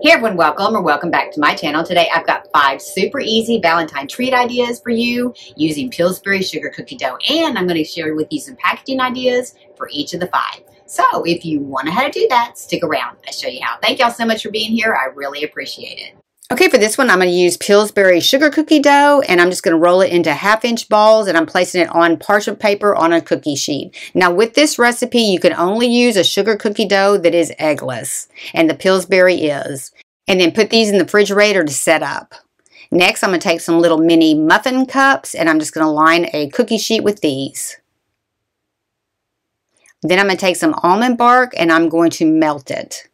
Hey everyone, welcome or welcome back to my channel. Today I've got 5 super easy Valentine treat ideas for you using Pillsbury sugar cookie dough, and I'm going to share with you some packaging ideas for each of the 5. So if you want to know how to do that, stick around. I'll show you how. Thank y'all so much for being here. I really appreciate it. Okay, for this one I'm going to use Pillsbury sugar cookie dough, and I'm just going to roll it into 1/2-inch balls, and I'm placing it on parchment paper on a cookie sheet. Now with this recipe you can only use a sugar cookie dough that is eggless, and the Pillsbury is. And then put these in the refrigerator to set up. Next I'm going to take some little mini muffin cups, and I'm just going to line a cookie sheet with these. Then I'm going to take some almond bark and I'm going to melt it.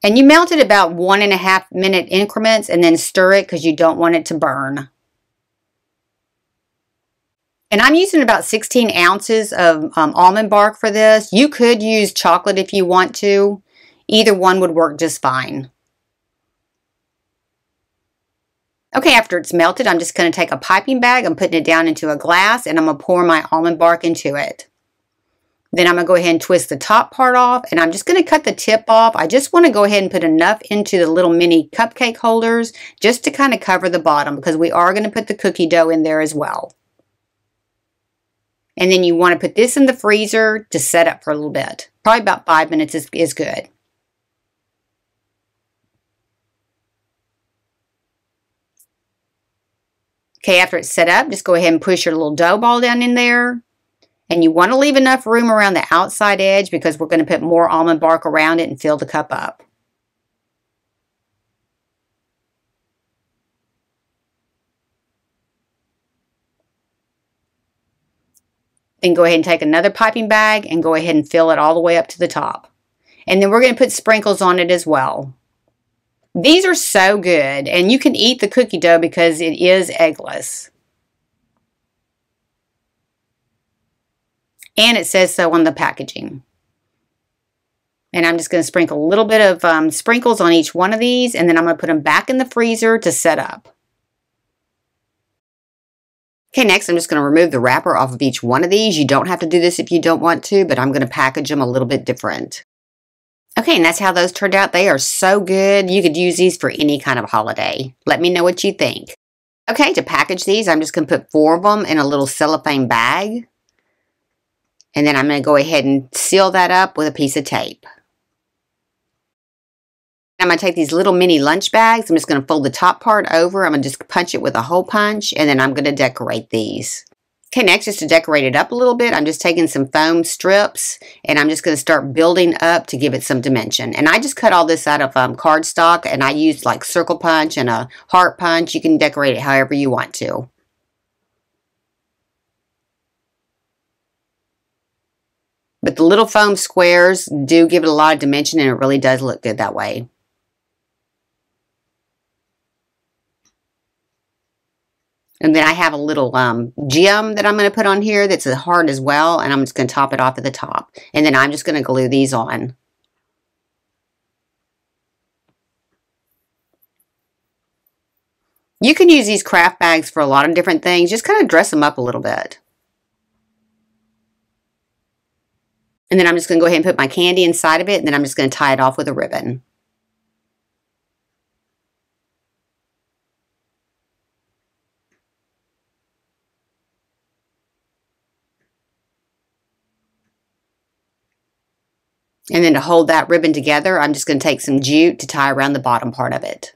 And you melt it about 1.5 minute increments, and then stir it because you don't want it to burn. And I'm using about 16 ounces of almond bark for this. You could use chocolate if you want to. Either one would work just fine. Okay, after it's melted, I'm just going to take a piping bag. I'm putting it down into a glass, and I'm going to pour my almond bark into it. Then I'm going to go ahead and twist the top part off, and I'm just going to cut the tip off. I just want to go ahead and put enough into the little mini cupcake holders just to kind of cover the bottom, because we are going to put the cookie dough in there as well. And then you want to put this in the freezer to set up for a little bit. Probably about 5 minutes is good. Okay, after it's set up, just go ahead and push your little dough ball down in there. And you want to leave enough room around the outside edge because we're going to put more almond bark around it and fill the cup up. Then go ahead and take another piping bag and go ahead and fill it all the way up to the top. And then we're going to put sprinkles on it as well. These are so good, and you can eat the cookie dough because it is eggless. And it says so on the packaging. And I'm just going to sprinkle a little bit of sprinkles on each one of these, and then I'm going to put them back in the freezer to set up. Okay, next I'm just going to remove the wrapper off of each one of these. You don't have to do this if you don't want to, but I'm going to package them a little bit different. Okay, and that's how those turned out. They are so good. You could use these for any kind of holiday. Let me know what you think. Okay, to package these, I'm just going to put 4 of them in a little cellophane bag. And then I'm going to go ahead and seal that up with a piece of tape. I'm going to take these little mini lunch bags. I'm just going to fold the top part over. I'm going to just punch it with a hole punch, and then I'm going to decorate these. Okay, next, just to decorate it up a little bit, I'm just taking some foam strips, and I'm just going to start building up to give it some dimension. And I just cut all this out of cardstock, and I used like circle punch and a heart punch. You can decorate it however you want to. But the little foam squares do give it a lot of dimension, and it really does look good that way. And then I have a little gem that I'm going to put on here that's a heart as well, and I'm just going to top it off at the top. And then I'm just going to glue these on. You can use these craft bags for a lot of different things. Just kind of dress them up a little bit. And then I'm just going to go ahead and put my candy inside of it, and then I'm just going to tie it off with a ribbon. And then to hold that ribbon together, I'm just going to take some jute to tie around the bottom part of it.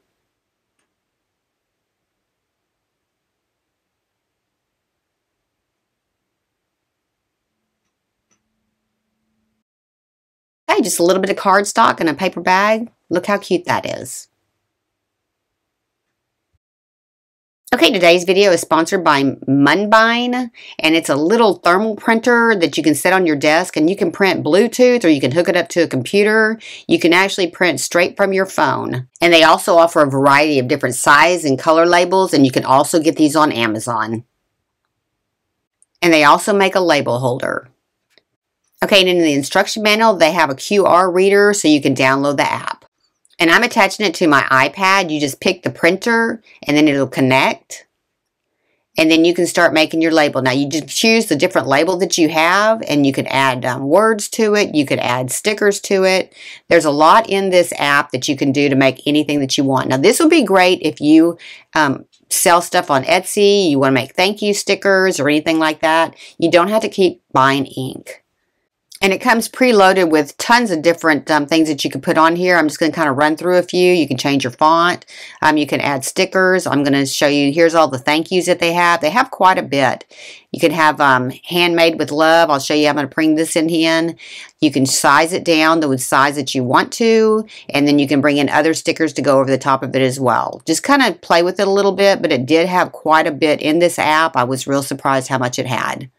Okay, just a little bit of cardstock and a paper bag. Look how cute that is. Okay, today's video is sponsored by Munbine, and it's a little thermal printer that you can set on your desk, and you can print Bluetooth, or you can hook it up to a computer. You can actually print straight from your phone. And they also offer a variety of different size and color labels, and you can also get these on Amazon. And they also make a label holder. Okay, and in the instruction manual, they have a QR reader so you can download the app. And I'm attaching it to my iPad. You just pick the printer, and then it'll connect. And then you can start making your label. Now, you just choose the different label that you have, and you can add words to it. You could add stickers to it. There's a lot in this app that you can do to make anything that you want. Now, this would be great if you sell stuff on Etsy, you want to make thank you stickers or anything like that. You don't have to keep buying ink. And it comes preloaded with tons of different things that you can put on here. I'm just going to kind of run through a few. You can change your font. You can add stickers. I'm going to show you, here's all the thank yous that they have. They have quite a bit. You can have handmade with love. I'll show you. I'm going to bring this in here. You can size it down to the size that you want to. And then you can bring in other stickers to go over the top of it as well. Just kind of play with it a little bit, but it did have quite a bit in this app. I was real surprised how much it had.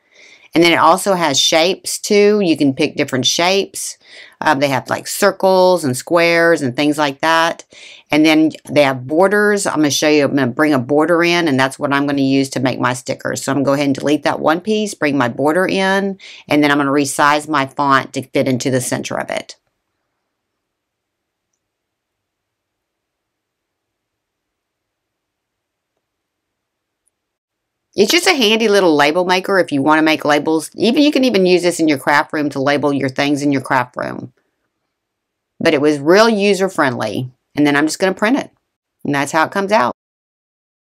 And then it also has shapes too. You can pick different shapes. They have like circles and squares and things like that. And then they have borders. I'm going to show you, I'm going to bring a border in, and that's what I'm going to use to make my stickers. So I'm going to go ahead and delete that one piece, bring my border in, and then I'm going to resize my font to fit into the center of it. It's just a handy little label maker if you want to make labels. You can even use this in your craft room to label your things in your craft room. But it was real user friendly. And then I'm just going to print it. And that's how it comes out.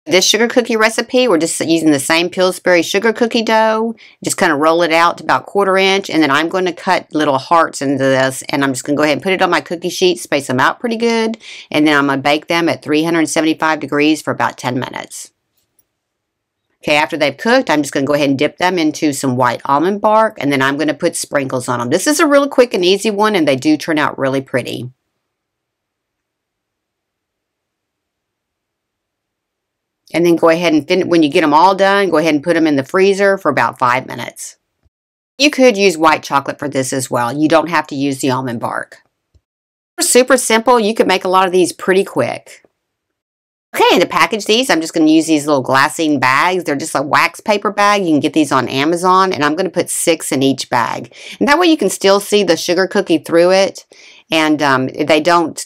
This sugar cookie recipe, we're just using the same Pillsbury sugar cookie dough. Just kind of roll it out to about 1/4 inch. And then I'm going to cut little hearts into this. And I'm just going to go ahead and put it on my cookie sheet, space them out pretty good. And then I'm going to bake them at 375 degrees for about 10 minutes. Okay, after they've cooked, I'm just going to go ahead and dip them into some white almond bark, and then I'm going to put sprinkles on them. This is a really quick and easy one, and they do turn out really pretty. And then go ahead and, when you get them all done, go ahead and put them in the freezer for about 5 minutes. You could use white chocolate for this as well. You don't have to use the almond bark. Super simple. You could make a lot of these pretty quick. Okay, and to package these, I'm just going to use these little glassine bags. They're just a wax paper bag. You can get these on Amazon, and I'm going to put 6 in each bag. And that way you can still see the sugar cookie through it, and they don't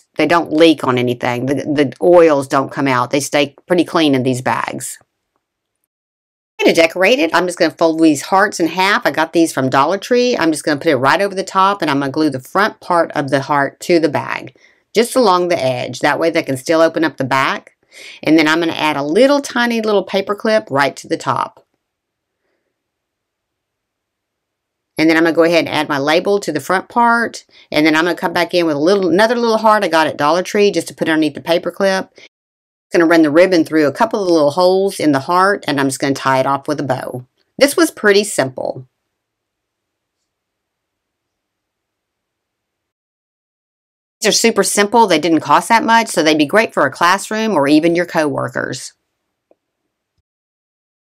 leak on anything. The oils don't come out. They stay pretty clean in these bags. To decorate it, I'm just going to fold these hearts in half. I got these from Dollar Tree. I'm just going to put it right over the top, and I'm going to glue the front part of the heart to the bag, just along the edge. That way they can still open up the back. And then I'm going to add a little tiny little paper clip right to the top. And then I'm going to go ahead and add my label to the front part. And then I'm going to come back in with another little heart I got at Dollar Tree just to put underneath the paper clip. I'm going to run the ribbon through a couple of the little holes in the heart, and I'm just going to tie it off with a bow. This was pretty simple. They're super simple. They didn't cost that much, so they'd be great for a classroom or even your coworkers.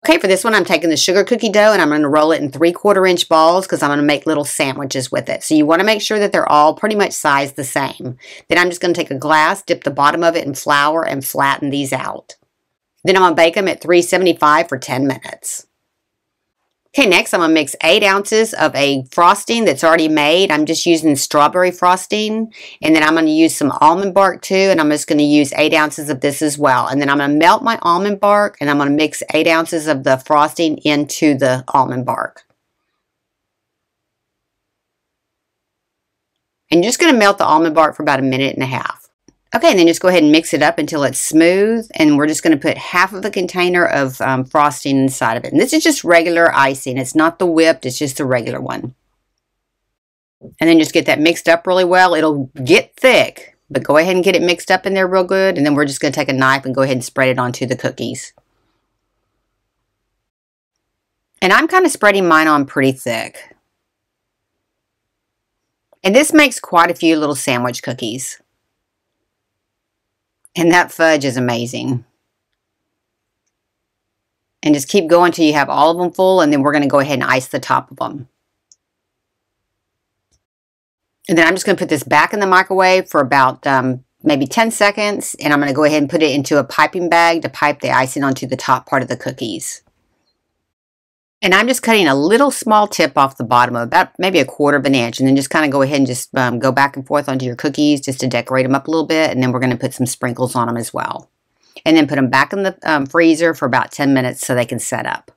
Okay, for this one, I'm taking the sugar cookie dough and I'm going to roll it in 3/4 inch balls because I'm going to make little sandwiches with it. So you want to make sure that they're all pretty much sized the same. Then I'm just going to take a glass, dip the bottom of it in flour, and flatten these out. Then I'm going to bake them at 375 for 10 minutes. Okay, next I'm going to mix 8 ounces of a frosting that's already made. I'm just using strawberry frosting. And then I'm going to use some almond bark too. And I'm just going to use 8 ounces of this as well. And then I'm going to melt my almond bark. And I'm going to mix 8 ounces of the frosting into the almond bark. And you're just going to melt the almond bark for about 1.5 minutes. Okay, and then just go ahead and mix it up until it's smooth, and we're just going to put half of a container of frosting inside of it. And this is just regular icing. It's not the whipped, it's just the regular one. And then just get that mixed up really well. It'll get thick, but go ahead and get it mixed up in there real good, and then we're just going to take a knife and go ahead and spread it onto the cookies. And I'm kind of spreading mine on pretty thick. And this makes quite a few little sandwich cookies. And that fudge is amazing. And just keep going till you have all of them full, and then we're going to go ahead and ice the top of them. And then I'm just going to put this back in the microwave for about maybe 10 seconds, and I'm going to go ahead and put it into a piping bag to pipe the icing onto the top part of the cookies. And I'm just cutting a little small tip off the bottom of about maybe 1/4 inch, and then just kind of go ahead and just go back and forth onto your cookies just to decorate them up a little bit, and then we're going to put some sprinkles on them as well. and then put them back in the freezer for about 10 minutes so they can set up.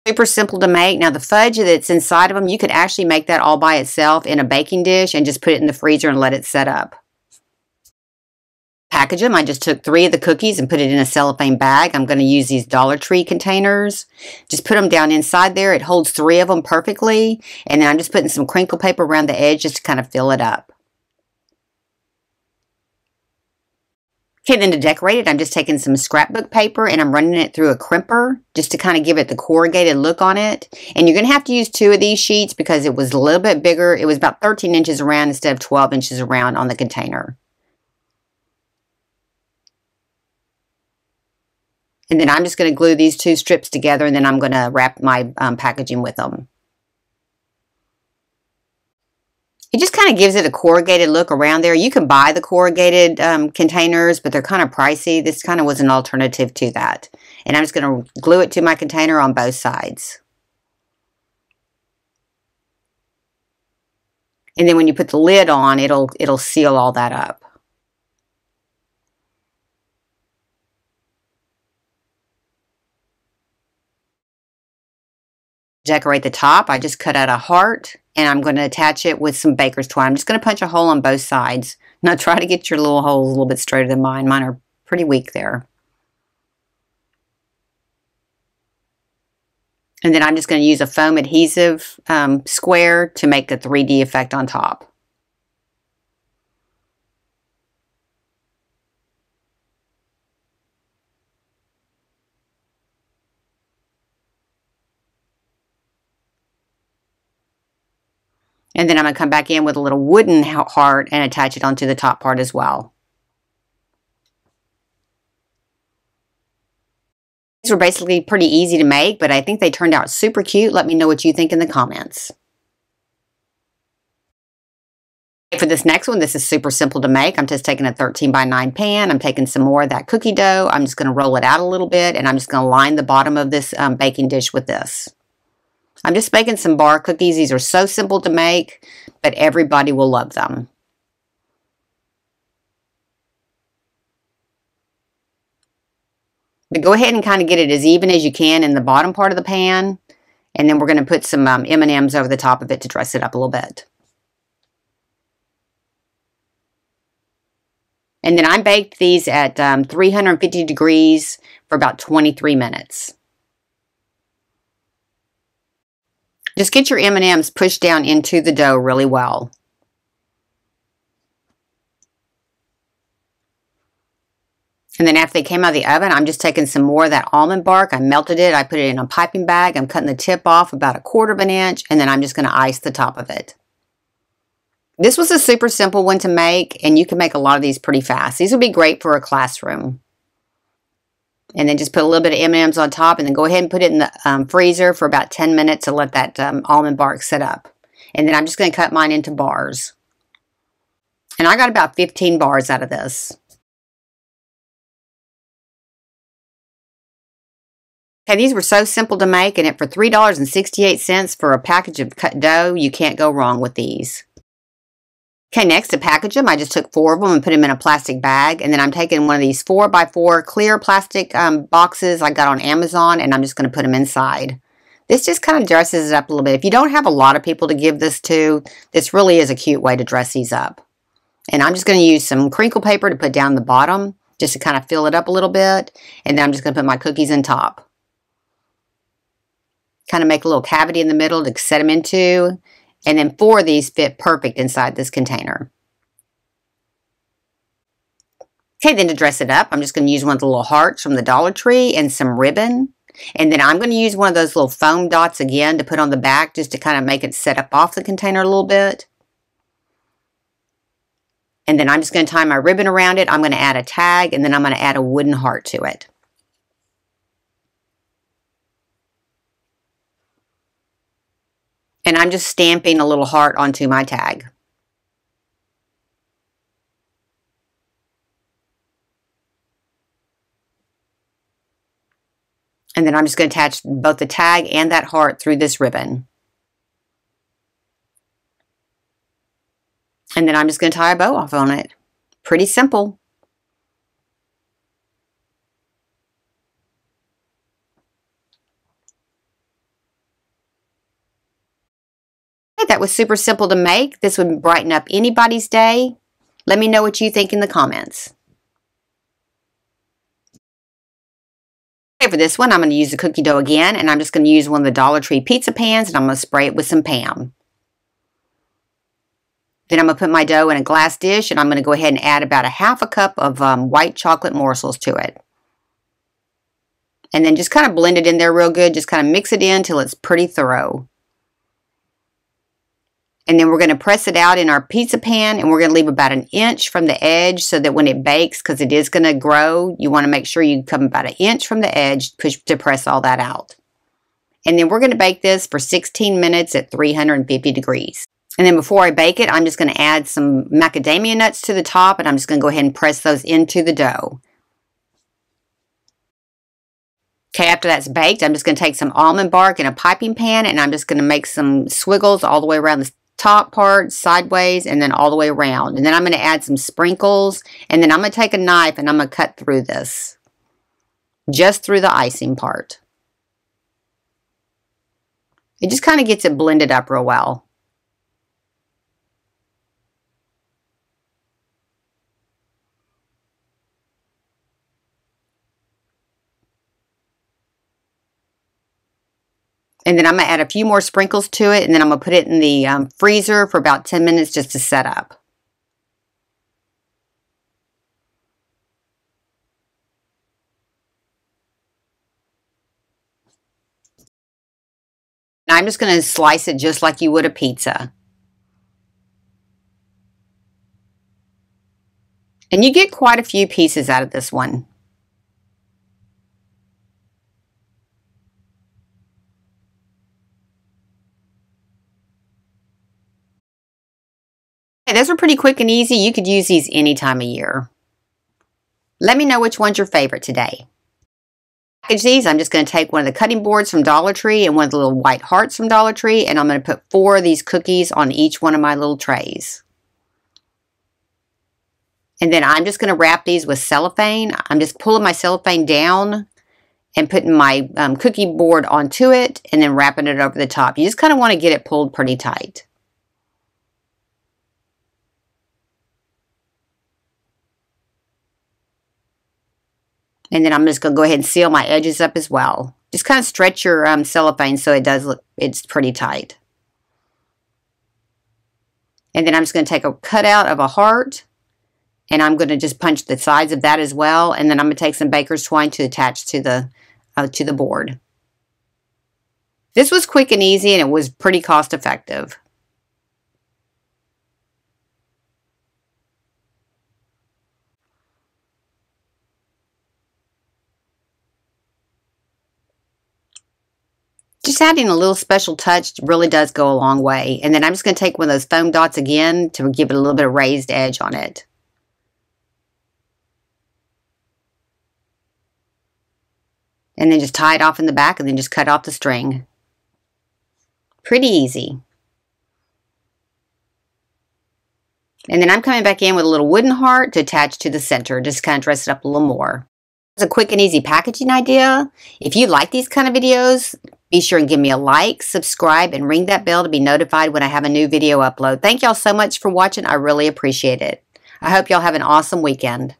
Super simple to make. Now the fudge that's inside of them, you could actually make that all by itself in a baking dish and just put it in the freezer and let it set up. Package them. I just took 3 of the cookies and put it in a cellophane bag. I'm going to use these Dollar Tree containers. Just put them down inside there. It holds 3 of them perfectly. And then I'm just putting some crinkle paper around the edge just to kind of fill it up. Okay, then to decorate it, I'm just taking some scrapbook paper and I'm running it through a crimper just to kind of give it the corrugated look on it. And you're going to have to use 2 of these sheets because it was a little bit bigger. It was about 13 inches around instead of 12 inches around on the container. And then I'm just going to glue these 2 strips together and then I'm going to wrap my packaging with them. It just kind of gives it a corrugated look around there. You can buy the corrugated containers, but they're kind of pricey. This kind of was an alternative to that. And I'm just going to glue it to my container on both sides. And then when you put the lid on, it'll seal all that up. Decorate the top. I just cut out a heart and I'm going to attach it with some baker's twine. I'm just going to punch a hole on both sides. Now try to get your little holes a little bit straighter than mine. Mine are pretty weak there. And then I'm just going to use a foam adhesive square to make a 3D effect on top. And then I'm going to come back in with a little wooden heart and attach it onto the top part as well. These were basically pretty easy to make, but I think they turned out super cute. Let me know what you think in the comments. For this next one, this is super simple to make. I'm just taking a 13 by 9 pan. I'm taking some more of that cookie dough. I'm just going to roll it out a little bit, and I'm just going to line the bottom of this baking dish with this. I'm just making some bar cookies. These are so simple to make, but everybody will love them. But go ahead and kind of get it as even as you can in the bottom part of the pan. And then we're going to put some M&Ms over the top of it to dress it up a little bit. And then I baked these at 350 degrees for about 23 minutes. Just get your M&Ms pushed down into the dough really well. And then after they came out of the oven, I'm just taking some more of that almond bark. I melted it. I put it in a piping bag. I'm cutting the tip off about 1/4 of an inch. And then I'm just going to ice the top of it. This was a super simple one to make. And you can make a lot of these pretty fast. These would be great for a classroom. And then just put a little bit of M&Ms on top and then go ahead and put it in the freezer for about 10 minutes to let that almond bark set up. And then I'm just going to cut mine into bars. And I got about 15 bars out of this. Okay, these were so simple to make, and for $3.68 for a package of cut dough, you can't go wrong with these. Okay, next to package them, I just took 4 of them and put them in a plastic bag. And then I'm taking one of these 4x4 clear plastic boxes I got on Amazon, and I'm just going to put them inside. This just kind of dresses it up a little bit. If you don't have a lot of people to give this to, this really is a cute way to dress these up. And I'm just going to use some crinkle paper to put down the bottom, just to kind of fill it up a little bit. And then I'm just going to put my cookies on top. Kind of make a little cavity in the middle to set them into. And then 4 of these fit perfect inside this container. Okay, then to dress it up, I'm just going to use one of the little hearts from the Dollar Tree and some ribbon. And then I'm going to use one of those little foam dots again to put on the back just to kind of make it set up off the container a little bit. And then I'm just going to tie my ribbon around it. I'm going to add a tag and then I'm going to add a wooden heart to it. And I'm just stamping a little heart onto my tag. And then I'm just going to attach both the tag and that heart through this ribbon. And then I'm just going to tie a bow off on it. Pretty simple. Okay, that was super simple to make. This would brighten up anybody's day. Let me know what you think in the comments. Okay, for this one, I'm going to use the cookie dough again, and I'm just going to use one of the Dollar Tree pizza pans, and I'm going to spray it with some Pam. Then I'm going to put my dough in a glass dish, and I'm going to go ahead and add about a half a cup of white chocolate morsels to it. And then just kind of blend it in there real good. Just kind of mix it in until it's pretty thorough. And then we're going to press it out in our pizza pan, and we're going to leave about an inch from the edge so that when it bakes, because it is going to grow, you want to make sure you come about an inch from the edge to press all that out. And then we're going to bake this for 16 minutes at 350 degrees. And then before I bake it, I'm just going to add some macadamia nuts to the top, and I'm just going to go ahead and press those into the dough. Okay, after that's baked, I'm just going to take some almond bark in a piping pan, and I'm just going to make some squiggles all the way around the top part, sideways, and then all the way around. And then I'm going to add some sprinkles, and then I'm going to take a knife and I'm going to cut through this. Just through the icing part. It just kind of gets it blended up real well. And then I'm going to add a few more sprinkles to it, and then I'm going to put it in the freezer for about 10 minutes just to set up. Now I'm just going to slice it just like you would a pizza. And you get quite a few pieces out of this one. Okay, those are pretty quick and easy. You could use these any time of year. Let me know which one's your favorite today. Package these. I'm just going to take one of the cutting boards from Dollar Tree and one of the little white hearts from Dollar Tree, and I'm going to put 4 of these cookies on each one of my little trays. And then I'm just going to wrap these with cellophane. I'm just pulling my cellophane down and putting my cookie board onto it and then wrapping it over the top. You just kind of want to get it pulled pretty tight. And then I'm just going to go ahead and seal my edges up as well. Just kind of stretch your cellophane so it does look, it's pretty tight. And then I'm just going to take a cutout of a heart, and I'm going to just punch the sides of that as well. And then I'm going to take some baker's twine to attach to the board. This was quick and easy, and it was pretty cost effective. Just adding a little special touch really does go a long way. And then I'm just going to take one of those foam dots again to give it a little bit of raised edge on it. And then just tie it off in the back and then just cut off the string. Pretty easy. And then I'm coming back in with a little wooden heart to attach to the center. Just kind of dress it up a little more. It's a quick and easy packaging idea. If you like these kind of videos, be sure and give me a like, subscribe, and ring that bell to be notified when I have a new video upload. Thank y'all so much for watching. I really appreciate it. I hope y'all have an awesome weekend.